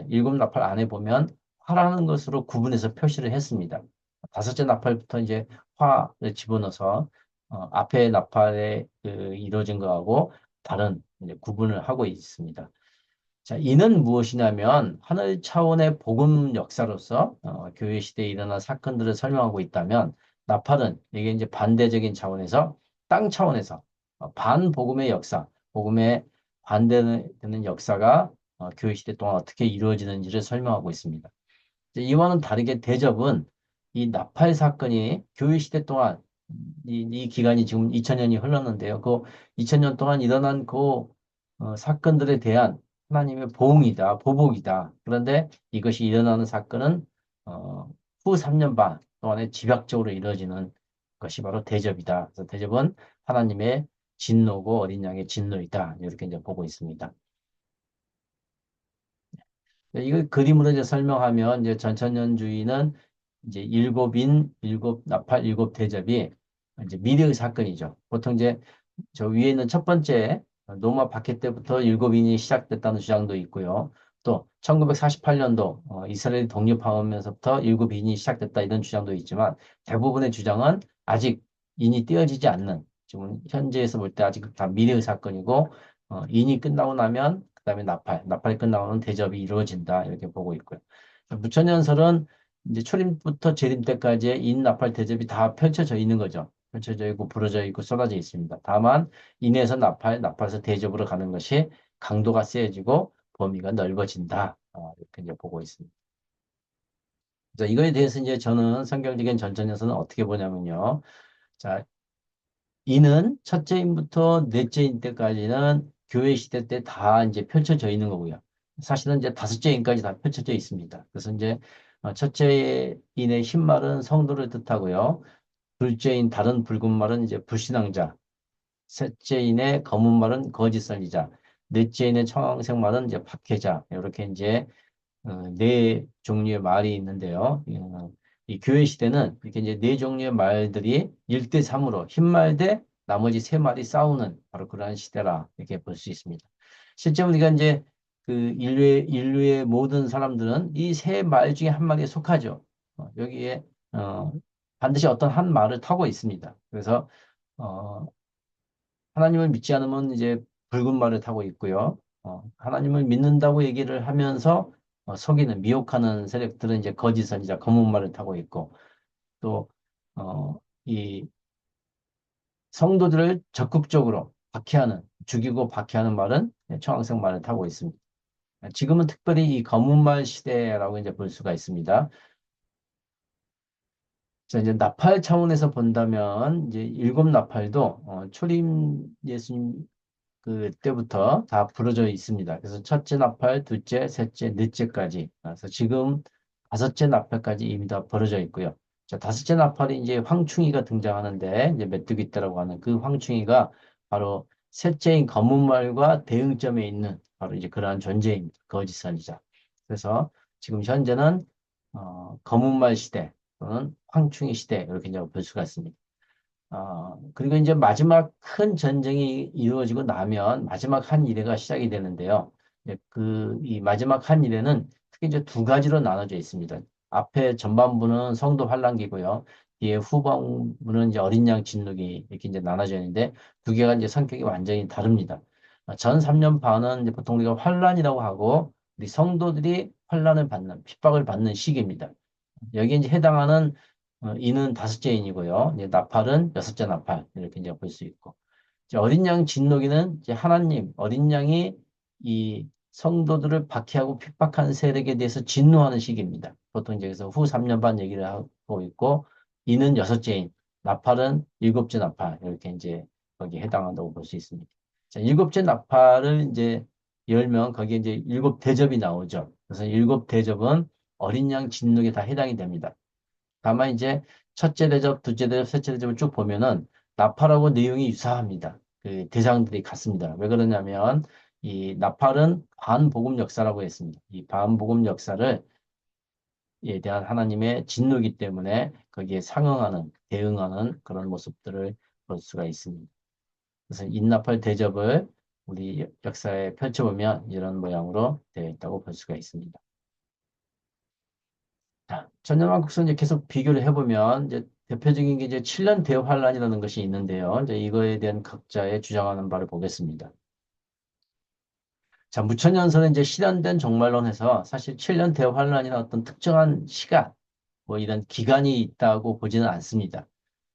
일곱 나팔 안에 보면 화라는 것으로 구분해서 표시를 했습니다. 다섯째 나팔부터 이제 화를 집어넣어서 앞에 나팔에 이루어진 거하고 다른 이제 구분을 하고 있습니다. 자, 이는 무엇이냐면 하늘 차원의 복음 역사로서 교회 시대에 일어난 사건들을 설명하고 있다면 나팔은 이게 이제 반대적인 차원에서 땅 차원에서 반복음의 역사, 복음에 반대되는 역사가 교회 시대 동안 어떻게 이루어지는지를 설명하고 있습니다. 이제 이와는 다르게 대접은 이 나팔 사건이 교회 시대 동안 이 기간이 지금 2000년이 흘렀는데요. 그 2000년 동안 일어난 그 사건들에 대한 하나님의 보응이다, 보복이다. 그런데 이것이 일어나는 사건은 어, 후 3년 반 동안에 집약적으로 이루어지는 것이 바로 대접이다. 그래서 대접은 하나님의 진노고 어린 양의 진노이다. 이렇게 이제 보고 있습니다. 이걸 그림으로 이제 설명하면 이제 전천년주의는 이제 일곱 인, 일곱 나팔, 일곱 대접이 이제 미래의 사건이죠. 보통 이제 저 위에 있는 첫 번째 로마 박해 때부터 일곱 인이 시작됐다는 주장도 있고요. 또 1948년도 이스라엘이 독립하면서부터 일곱 인이 시작됐다 이런 주장도 있지만 대부분의 주장은 아직 인이 떼어지지 않는 지금 현재에서 볼 때 아직 다 미래의 사건이고 인이 끝나고 나면 그다음에 나팔이 끝나고는 대접이 이루어진다 이렇게 보고 있고요. 무천연설은 이제 초림부터 재림 때까지의 인, 나팔, 대접이 다 펼쳐져 있는 거죠. 펼쳐져 있고 부러져 있고 쏟아져 있습니다. 다만 인에서 나팔, 나팔에서 대접으로 가는 것이 강도가 세지고 범위가 넓어진다. 이렇게 이제 보고 있습니다. 그래서 이거에 대해서 이제 저는 성경적인 전천에서는 어떻게 보냐면요. 자, 이는 첫째 인부터 넷째 인 때까지는 교회 시대 때 다 이제 펼쳐져 있는 거고요. 사실은 이제 다섯째 인까지 다 펼쳐져 있습니다. 그래서 이제 첫째 인의 흰말은 성도를 뜻하고요. 둘째 인 다른 붉은 말은 이제 불신앙자, 셋째 인의 검은 말은 거짓 선지자, 넷째 인의 청황색 말은 이제 박해자. 이렇게 이제 네 종류의 말이 있는데요. 이 교회 시대는 이렇게 이제 네 종류의 말들이 1대 3으로 흰말 대 나머지 세 말이 싸우는 바로 그러한 시대라 이렇게 볼 수 있습니다. 실제 우리가 이제 그 인류의 모든 사람들은 이 세 말 중에 한 마리에 속하죠. 여기에 어, 반드시 어떤 한 말을 타고 있습니다. 그래서 어, 하나님을 믿지 않으면 이제 붉은 말을 타고 있고요. 하나님을 믿는다고 얘기를 하면서 속이는, 미혹하는 세력들은 이제 거짓 선지자, 검은 말을 타고 있고, 또, 이 성도들을 적극적으로 박해하는, 죽이고 박해하는 말은 청황색 말을 타고 있습니다. 지금은 특별히 이 검은 말 시대라고 이제 볼 수가 있습니다. 자, 이제 나팔 차원에서 본다면, 이제 일곱 나팔도 초림 예수님 그때부터 다 부러져 있습니다. 그래서 첫째 나팔, 둘째, 셋째, 넷째까지. 그래서 지금 다섯째 나팔까지 이미 다 벌어져 있고요. 자, 다섯째 나팔이 이제 황충이가 등장하는데, 이제 메뚜기 떼라고 하는 그 황충이가 바로 셋째인 검은 말과 대응점에 있는 바로 이제 그러한 존재입니다. 거짓 선지자. 그래서 지금 현재는 검은 말 시대 또는 황충이 시대 이렇게 이제 볼 수가 있습니다. 그리고 이제 마지막 큰 전쟁이 이루어지고 나면 마지막 한 일회가 시작이 되는데요. 이 마지막 한 일회는 크게 이제 두 가지로 나눠져 있습니다. 앞에 전반부는 성도 환란기고요. 뒤에 후반부는 이제 어린 양 진노기 이렇게 이제 나눠져 있는데 두 개가 이제 성격이 완전히 다릅니다. 전 3년 반은 이제 보통 우리가 환란이라고 하고 우리 성도들이 환란을 받는 핍박을 받는 시기입니다. 여기에 이제 해당하는 인은 다섯째 인이고요. 이제 나팔은 여섯째 나팔 이렇게 이제 볼 수 있고 이제 어린 양 진노기는 이제 하나님 어린 양이 이 성도들을 박해하고 핍박하는 세력에 대해서 진노하는 시기입니다. 보통 이제 그래서 후 3년 반 얘기를 하고 있고 이는 여섯째 인, 나팔은 일곱째 나팔 이렇게 이제 거기에 해당한다고 볼 수 있습니다. 자, 일곱째 나팔을 이제 열면 거기에 이제 일곱 대접이 나오죠. 그래서 일곱 대접은 어린 양 진노에 다 해당이 됩니다. 다만 이제 첫째 대접, 둘째 대접, 셋째 대접을 쭉 보면은 나팔하고 내용이 유사합니다. 그 대상들이 같습니다. 왜 그러냐면 이 나팔은 반복음 역사라고 했습니다. 이 반복음 역사를 에 대한 하나님의 진노이기 때문에 거기에 상응하는, 대응하는 그런 모습들을 볼 수가 있습니다. 그래서 인나팔 대접을 우리 역사에 펼쳐보면 이런 모양으로 되어 있다고 볼 수가 있습니다. 자, 전염한국수 이제 계속 비교를 해보면 이제 대표적인 게 이제 7년 대환란이라는 것이 있는데요. 이제 이거에 대한 각자의 주장하는 바를 보겠습니다. 자, 무천년설은 이제 실현된 종말론에서 사실 7년 대환란이나 어떤 특정한 시간, 뭐 이런 기간이 있다고 보지는 않습니다.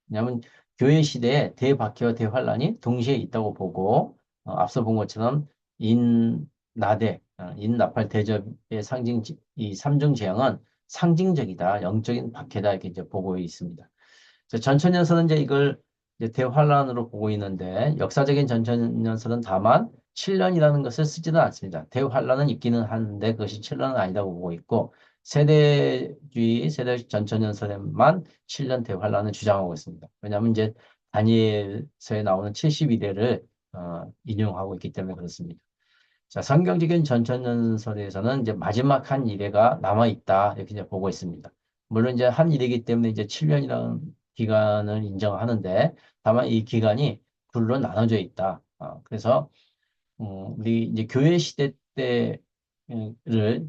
왜냐하면 교회 시대에 대박해와 대환란이 동시에 있다고 보고 앞서 본 것처럼 인나대, 인나팔 대접의 상징 이 삼중 재앙은 상징적이다, 영적인 박해다 이렇게 이제 보고 있습니다. 전천년설은 이제 이걸 이제 대환란으로 보고 있는데 역사적인 전천년설은 다만 7년이라는 것을 쓰지는 않습니다. 대환란은 있기는 하는데 그것이 7년은 아니라고 보고 있고 세대 전천년설에만 7년 대환란을 주장하고 있습니다. 왜냐하면 이제 다니엘서에 나오는 72대를 인용하고 있기 때문에 그렇습니다. 자, 성경적인 전천년설에서는 이제 마지막 한 일회가 남아있다. 이렇게 이제 보고 있습니다. 물론 이제 한 일이기 때문에 이제 7년이라는 기간을 인정하는데, 다만 이 기간이 둘로 나눠져 있다. 그래서, 우리 이제 교회 시대 때를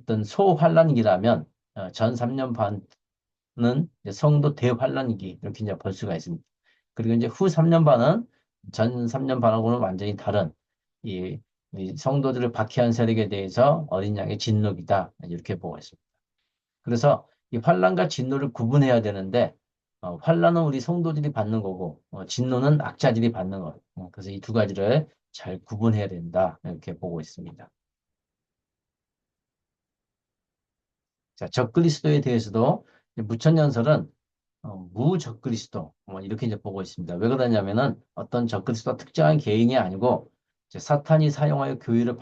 어떤 소환란기라면, 전 3년 반은 이제 성도 대환란기, 이렇게 이제 볼 수가 있습니다. 그리고 이제 후 3년 반은 전 3년 반하고는 완전히 다른 이 성도들을 박해한 세력에 대해서 어린 양의 진노이다. 이렇게 보고 있습니다. 그래서 이 환란과 진노를 구분해야 되는데 환란은 우리 성도들이 받는 거고 진노는 악자들이 받는 것. 그래서 이 두 가지를 잘 구분해야 된다. 이렇게 보고 있습니다. 자, 적그리스도에 대해서도 무천년설은 무적그리스도 이렇게 이제 보고 있습니다. 왜 그러냐면은 어떤 적그리스도가 특정한 개인이 아니고 이제 사탄이 사용하여 교회를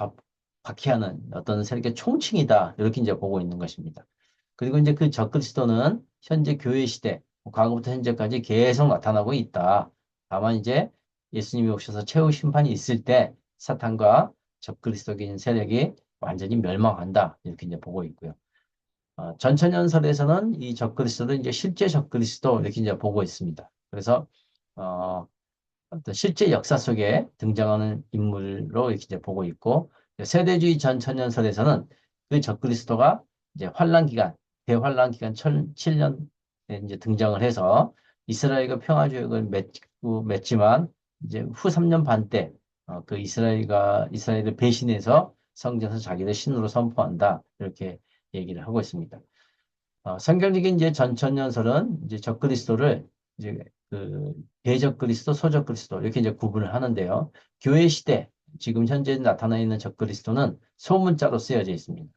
박해하는 어떤 세력의 총칭이다 이렇게 이제 보고 있는 것입니다. 그리고 이제 그 적그리스도는 현재 교회 시대 과거부터 현재까지 계속 나타나고 있다. 다만 이제 예수님이 오셔서 최후 심판이 있을 때 사탄과 적그리스도인 세력이 완전히 멸망한다 이렇게 이제 보고 있고요. 전천연설에서는 이 적그리스도를 이제 실제 적그리스도 이렇게 이제 보고 있습니다. 그래서 어, 어떤 실제 역사 속에 등장하는 인물로 이렇게 이제 보고 있고 세대주의 전천연설에서는 그 적그리스도가 이제 환란 기간, 대환란 기간 7년에 이제 등장을 해서 이스라엘과 평화조약을 맺지만 이제 후 3년 반 때 그 이스라엘을 배신해서 성전에서 자기를 신으로 선포한다 이렇게 얘기를 하고 있습니다. 성경적인 이제 전천년설은 이제 적그리스도를 이제 그 대적그리스도, 소적그리스도 이렇게 이제 구분을 하는데요. 교회 시대 지금 현재 나타나 있는 적그리스도는 소문자로 쓰여져 있습니다.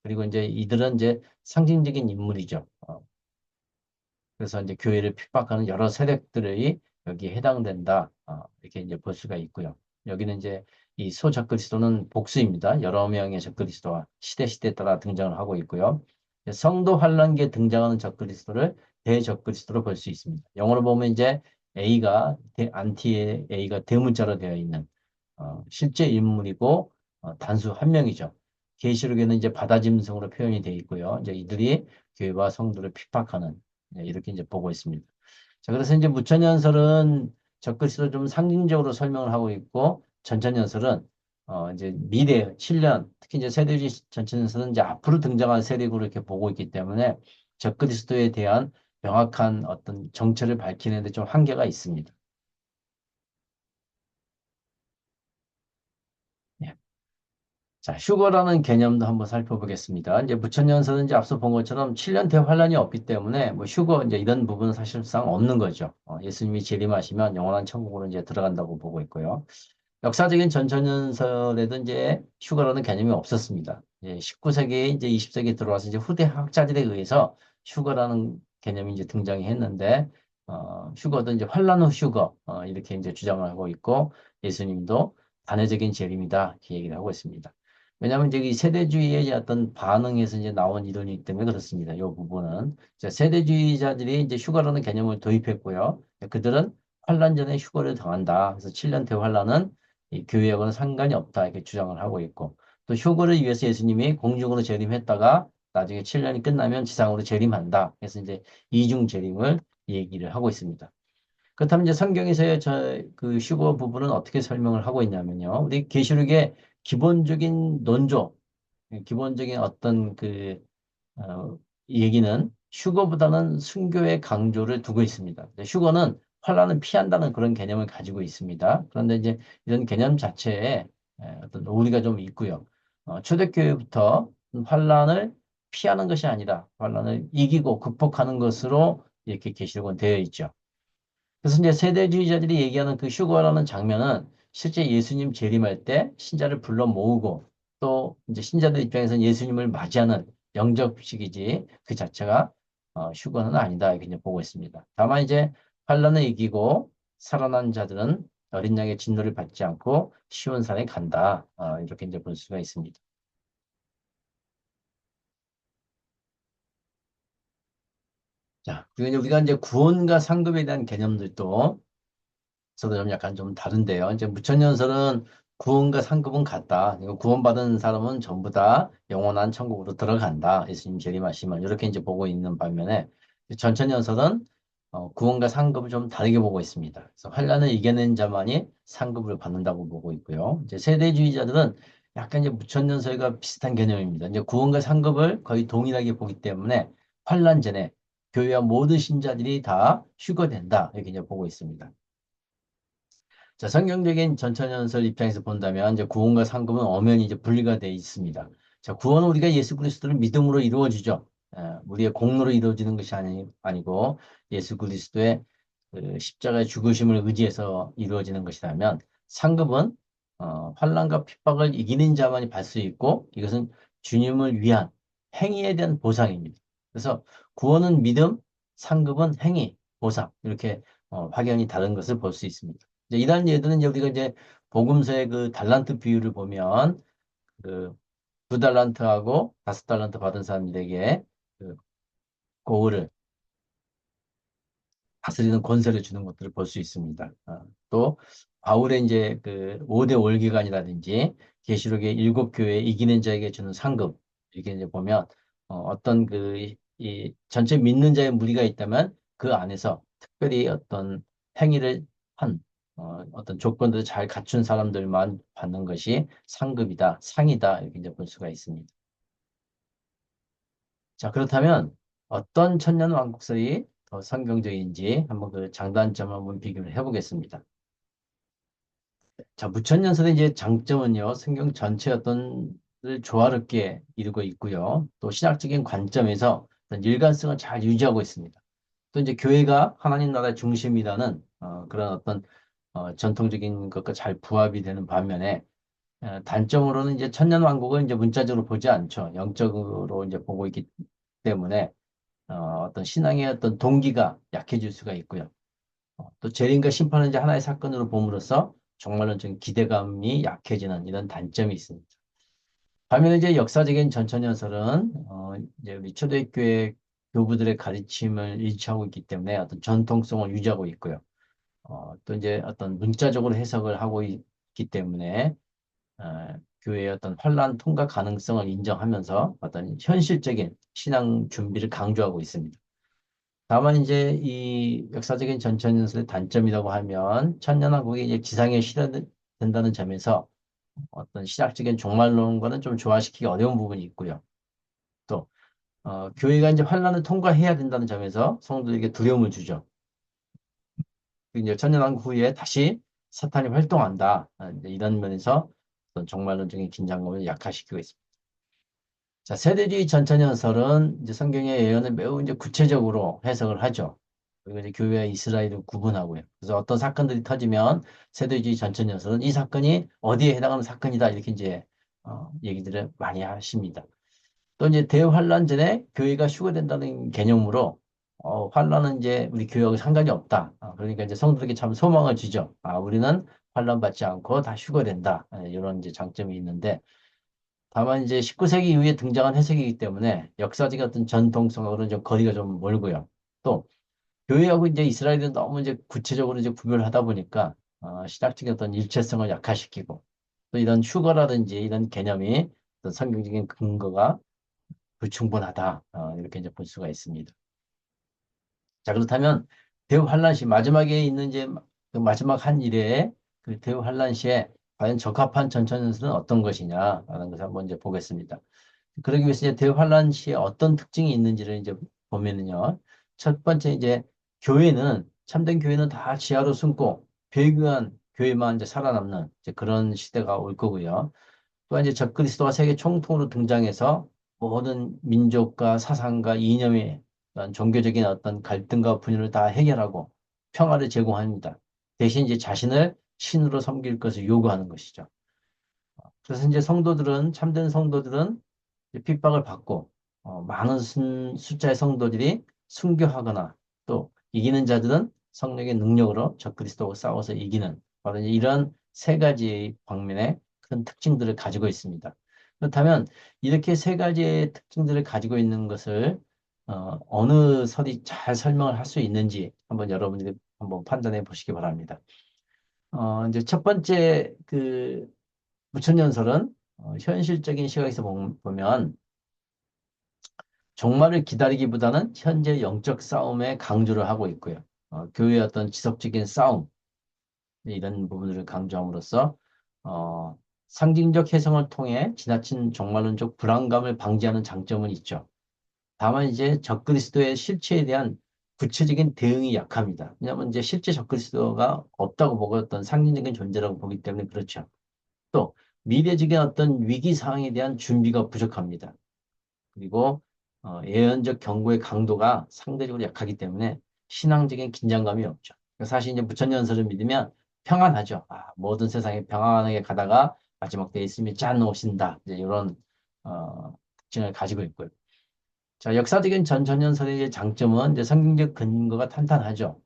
그리고 이제 이들은 이제 상징적인 인물이죠. 그래서 이제 교회를 핍박하는 여러 세력들이 여기에 해당된다. 이렇게 이제 볼 수가 있고요. 여기는 이제 이 소적그리스도는 복수입니다. 여러 명의 적그리스도와 시대에 따라 등장을 하고 있고요. 성도 환란기에 등장하는 적그리스도를 대적그리스도로 볼 수 있습니다. 영어로 보면 이제 A가 안티 A가 대문자로 되어 있는 실제 인물이고 단수 한 명이죠. 계시록에는 이제 바다짐승으로 표현이 되어 있고요. 이제 이들이 교회와 성도를 핍박하는 이렇게 이제 보고 있습니다. 자, 그래서 이제 무천연설은 적그리스도를 좀 상징적으로 설명을 하고 있고 전천연설은 이제 미래 7년 특히 이제 세대주의 전천연설은 이제 앞으로 등장할 세력으로 이렇게 보고 있기 때문에 적그리스도에 대한 명확한 어떤 정체를 밝히는 데 좀 한계가 있습니다. 예. 자, 휴거라는 개념도 한번 살펴보겠습니다. 이제 무천년설은 이제 앞서 본 것처럼 7년 대환란이 없기 때문에 뭐 휴거 이제 이런 부분은 사실상 없는 거죠. 예수님이 재림하시면 영원한 천국으로 이제 들어간다고 보고 있고요. 역사적인 전천연설에도 이제 휴거라는 개념이 없었습니다. 19세기 이제 20세기 들어와서 이제 후대 학자들에 의해서 휴거라는 개념이 이제 등장이 했는데 휴거도 이제 환란 후 휴거 이렇게 이제 주장을 하고 있고 예수님도 단회적인 재림이다 이렇게 얘기를 하고 있습니다. 왜냐하면 이제 이 세대주의의 어떤 반응에서 이제 나온 이론이기 때문에 그렇습니다. 이 부분은 세대주의자들이 이제 휴거라는 개념을 도입했고요. 그들은 환란 전에 휴거를 당한다. 그래서 7년 대환란은 이 교회하고는 상관이 없다 이렇게 주장을 하고 있고 또 휴거를 위해서 예수님이 공중으로 재림했다가 나중에 7년이 끝나면 지상으로 재림한다. 그래서 이제 이중 재림을 얘기를 하고 있습니다. 그렇다면 이제 성경에서의 그 휴거 부분은 어떻게 설명을 하고 있냐면요. 우리 계시록의 기본적인 논조, 기본적인 어떤 얘기는 휴거보다는 순교의 강조를 두고 있습니다. 휴거는 환란을 피한다는 그런 개념을 가지고 있습니다. 그런데 이제 이런 개념 자체에 어떤 오류가 좀 있고요. 초대교회부터 환란을 피하는 것이 아니라 환란을 이기고 극복하는 것으로 이렇게 계시록은 되어 있죠. 그래서 이제 세대주의자들이 얘기하는 그 휴거라는 장면은 실제 예수님 재림할 때 신자를 불러 모으고 또 이제 신자들 입장에서는 예수님을 맞이하는 영접식이지 그 자체가 휴거는 아니다 이렇게 이제 보고 있습니다. 다만 이제 환란을 이기고 살아난 자들은 어린 양의 진노를 받지 않고 시온산에 간다 이렇게 이제 볼 수가 있습니다. 자, 그리고 이제 우리가 이제 구원과 상급에 대한 개념들도 서로 좀 약간 좀 다른데요. 이제 무천연설은 구원과 상급은 같다. 이거 구원받은 사람은 전부 다 영원한 천국으로 들어간다. 예수님 재림하시면 이렇게 이제 보고 있는 반면에 전천연설은 구원과 상급을 좀 다르게 보고 있습니다. 그래서 환란을 이겨낸 자만이 상급을 받는다고 보고 있고요. 이제 세대주의자들은 약간 이제 무천연설과 비슷한 개념입니다. 이제 구원과 상급을 거의 동일하게 보기 때문에 환란 전에 교회와 모든 신자들이 다 휴거된다. 이렇게 이제 보고 있습니다. 자, 성경적인 전천연설 입장에서 본다면 이제 구원과 상급은 엄연히 이제 분리가 돼 있습니다. 자, 구원은 우리가 예수 그리스도를 믿음으로 이루어지죠. 우리의 공로로 이루어지는 것이 아니고 예수 그리스도의 그 십자가의 죽으심을 의지해서 이루어지는 것이라면 상급은 환난과 핍박을 이기는 자만이 받을 수 있고 이것은 주님을 위한 행위에 대한 보상입니다. 그래서 구원은 믿음, 상급은 행위, 보상 이렇게 확연히 다른 것을 볼 수 있습니다. 이제 이런 예들은 이제 우리가 이제 복음서의 그 달란트 비유를 보면 그 두 달란트하고 다섯 달란트 받은 사람들에게 그 고을을 다스리는 권세를 주는 것들을 볼 수 있습니다. 또 바울의 이제 그 5대 월기관이라든지 계시록의 일곱 교회 이기는 자에게 주는 상급 이렇게 이제 보면 어떤 이 전체 믿는 자의 무리가 있다면 그 안에서 특별히 어떤 행위를 한 어떤 조건들을 잘 갖춘 사람들만 받는 것이 상급이다, 상이다 이렇게 이제 볼 수가 있습니다. 자, 그렇다면 어떤 천년왕국설이 더 성경적인지 한번 그 장단점 한번 비교를 해보겠습니다. 자, 무천년설의 이제 장점은요, 성경 전체 어떤 을 조화롭게 이루고 있고요. 또 신학적인 관점에서 어떤 일관성을 잘 유지하고 있습니다. 또 이제 교회가 하나님 나라의 중심이라는 그런 어떤 전통적인 것과 잘 부합이 되는 반면에 단점으로는 이제 천년왕국을 이제 문자적으로 보지 않죠. 영적으로 이제 보고 있기 때문에 어떤 신앙의 어떤 동기가 약해질 수가 있고요. 또 재림과 심판을 이제 하나의 사건으로 봄으로써 정말로 좀 기대감이 약해지는 이런 단점이 있습니다. 반면에 이제 역사적인 전천연설은 이제 우리 초대교회 교부들의 가르침을 일치하고 있기 때문에 어떤 전통성을 유지하고 있고요. 또 이제 어떤 문자적으로 해석을 하고 있기 때문에 교회의 어떤 환란 통과 가능성을 인정하면서 어떤 현실적인 신앙 준비를 강조하고 있습니다. 다만 이제 이 역사적인 전천연설의 단점이라고 하면 천년왕국이 이제 지상에 실현된다는 점에서 어떤 신학적인 종말론과는 좀 조화시키기 어려운 부분이 있고요. 또 교회가 이제 환란을 통과해야 된다는 점에서 성도들에게 두려움을 주죠. 이제 천년왕국 후에 다시 사탄이 활동한다. 이제 이런 면에서 어떤 종말론적인 긴장감을 약화시키고 있습니다. 자, 세대주의 전천연설은 이제 성경의 예언을 매우 이제 구체적으로 해석을 하죠. 그리고 이제 교회와 이스라엘을 구분하고요. 그래서 어떤 사건들이 터지면 세대주의 전천연설은 이 사건이 어디에 해당하는 사건이다 이렇게 이제 얘기들을 많이 하십니다. 또 이제 대환란 전에 교회가 휴거된다는 개념으로 환란은 이제 우리 교회하고 상관이 없다. 그러니까 이제 성도들에게 참 소망을 주죠. 우리는 환란 받지 않고 다 휴거된다. 이런 이제 장점이 있는데 다만 이제 19세기 이후에 등장한 해석이기 때문에 역사적인 어떤 전통성하고는 좀 거리가 좀 멀고요. 또 교회하고 이제 이스라엘은 너무 이제 구체적으로 이제 구별을 하다 보니까 신학적인 어떤 일체성을 약화시키고 또 이런 휴거라든지 이런 개념이 어떤 성경적인 근거가 불충분하다. 이렇게 이제 볼 수가 있습니다. 자, 그렇다면 대우환란 시 마지막에 있는 이제 그 마지막 한 일에 그 대우환란 시에 과연 적합한 전천연수는 어떤 것이냐라는 것을 한번 이제 보겠습니다. 그러기 위해서 이제 대환란 시에 어떤 특징이 있는지를 이제 보면은요. 첫 번째 이제 교회는 참된 교회는 다 지하로 숨고 배교한 교회만 이제 살아남는 이제 그런 시대가 올 거고요. 또한 이제 적그리스도가 세계 총통으로 등장해서 모든 민족과 사상과 이념의 어떤 종교적인 어떤 갈등과 분열을 다 해결하고 평화를 제공합니다. 대신 이제 자신을 신으로 섬길 것을 요구하는 것이죠. 그래서 이제 성도들은 참된 성도들은 이제 핍박을 받고 많은 숫자의 성도들이 순교하거나 또 이기는 자들은 성령의 능력으로 적그리스도와 싸워서 이기는 바로 이제 이런 세 가지의 방면의 큰 특징들을 가지고 있습니다. 그렇다면 이렇게 세 가지의 특징들을 가지고 있는 것을 어느 설이 잘 설명을 할 수 있는지 한번 여러분들이 한번 판단해 보시기 바랍니다. 이제 첫 번째 그 무천연설은 현실적인 시각에서 보면 종말을 기다리기보다는 현재 영적 싸움에 강조를 하고 있고요. 교회의 어떤 지속적인 싸움, 이런 부분들을 강조함으로써, 상징적 해석을 통해 지나친 종말론적 불안감을 방지하는 장점은 있죠. 다만 이제 적그리스도의 실체에 대한 구체적인 대응이 약합니다. 왜냐하면 이제 실제 적그리스도가 없다고 보고 어떤 상징적인 존재라고 보기 때문에 그렇죠. 또 미래적인 어떤 위기 상황에 대한 준비가 부족합니다. 그리고 예언적 경고의 강도가 상대적으로 약하기 때문에 신앙적인 긴장감이 없죠. 사실 이제 부천연설을 믿으면 평안하죠. 모든 세상에 평안하게 가다가 마지막 때에 있으면 짠 오신다. 이제 이런 특징을 가지고 있고요. 자, 역사적인 전천연설의 장점은 이제 성경적 근거가 탄탄하죠.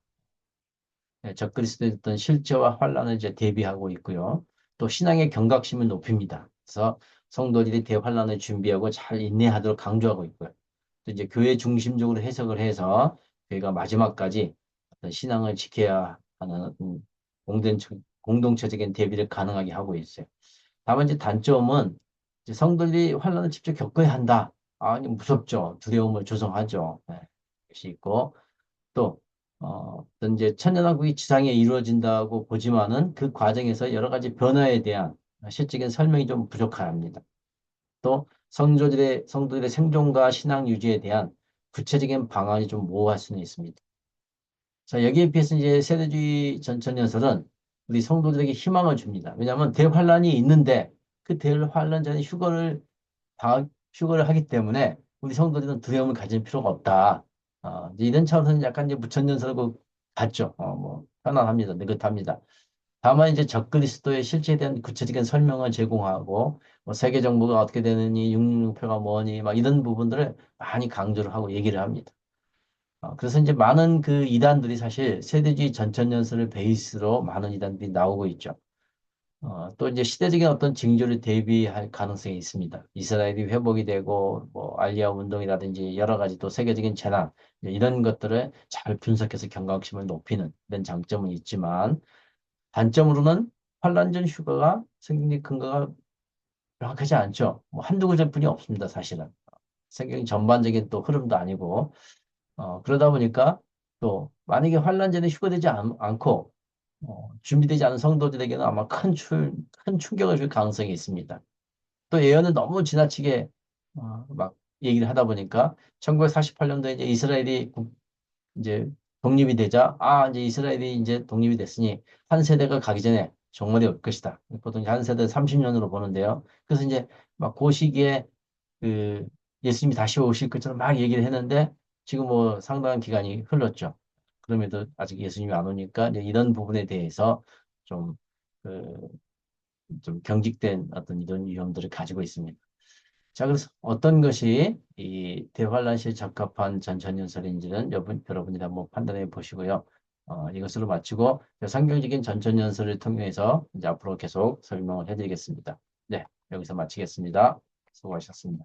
적그리스도의 어떤 실제와 환란을 이제 대비하고 있고요. 또 신앙의 경각심을 높입니다. 그래서 성도들이 대환란을 준비하고 잘 인내하도록 강조하고 있고요. 또 이제 교회 중심적으로 해석을 해서 교회가 마지막까지 어떤 신앙을 지켜야 하는 공동체적인 대비를 가능하게 하고 있어요. 다만 이제 단점은 이제 성도들이 환란을 직접 겪어야 한다. 아니 무섭죠. 두려움을 조성하죠. 네. 것이 있고 또 어떤 이제 천년왕국이 지상에 이루어진다고 보지만은 그 과정에서 여러 가지 변화에 대한 실질적인 설명이 좀 부족합니다. 또 성도들의 생존과 신앙 유지에 대한 구체적인 방안이 좀 모호할 수는 있습니다. 자, 여기에 비해서 이제 세대주의 전천연설은 우리 성도들에게 희망을 줍니다. 왜냐하면 대환란이 있는데 그 대환란 전에 휴거를 하기 때문에 우리 성도들은 두려움을 가질 필요가 없다. 이제 이런 차원에서는 약간 이제 무천연설하고 같죠. 뭐 편안합니다. 느긋합니다. 다만 이제 적그리스도의 실체에 대한 구체적인 설명을 제공하고 뭐 세계 정부가 어떻게 되느니 육륜표가 뭐니 막 이런 부분들을 많이 강조를 하고 얘기를 합니다. 그래서 이제 많은 그 이단들이 사실 세대주의 전천연설을 베이스로 많은 이단들이 나오고 있죠. 또 이제 시대적인 어떤 징조를 대비할 가능성이 있습니다. 이스라엘이 회복이 되고, 뭐, 알리아 운동이라든지 여러 가지 또 세계적인 재난, 이런 것들을 잘 분석해서 경각심을 높이는 이런 장점은 있지만, 단점으로는 환란 전 휴가가 성경적 근거가 명확하지 않죠. 뭐 한두 구절뿐이 없습니다, 사실은. 성경 전반적인 또 흐름도 아니고, 그러다 보니까 또 만약에 환란 전에 휴가되지 않고 준비되지 않은 성도들에게는 아마 큰 충격을 줄 가능성이 있습니다. 또 예언을 너무 지나치게 막 얘기를 하다 보니까 1948년도에 이제 이스라엘이 이제 독립이 되자 이제 이스라엘이 이제 독립이 됐으니 한 세대가 가기 전에 종말이 올 것이다. 보통 한 세대 30년으로 보는데요. 그래서 이제 막 그 시기에 그 예수님이 다시 오실 것처럼 막 얘기를 했는데 지금 뭐 상당한 기간이 흘렀죠. 그럼에도 아직 예수님이 안 오니까 이제 이런 부분에 대해서 좀, 그, 좀 경직된 어떤 이런 위험들을 가지고 있습니다. 자, 그래서 어떤 것이 이 대환란시에 적합한 전천연설인지는 여러분이 한번 판단해 보시고요. 이것으로 마치고 상경적인 전천연설을 통해서 이제 앞으로 계속 설명을 해드리겠습니다. 네, 여기서 마치겠습니다. 수고하셨습니다.